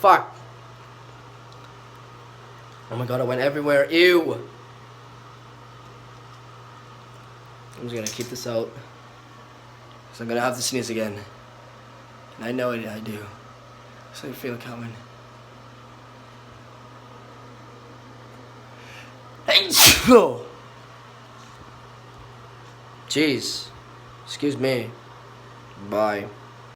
Fuck. Oh my god, I went everywhere. Ew. I'm just gonna keep this out. Because I'm gonna have to sneeze again. And I know it, I do. So I feel it coming. Jeez. Excuse me. Bye.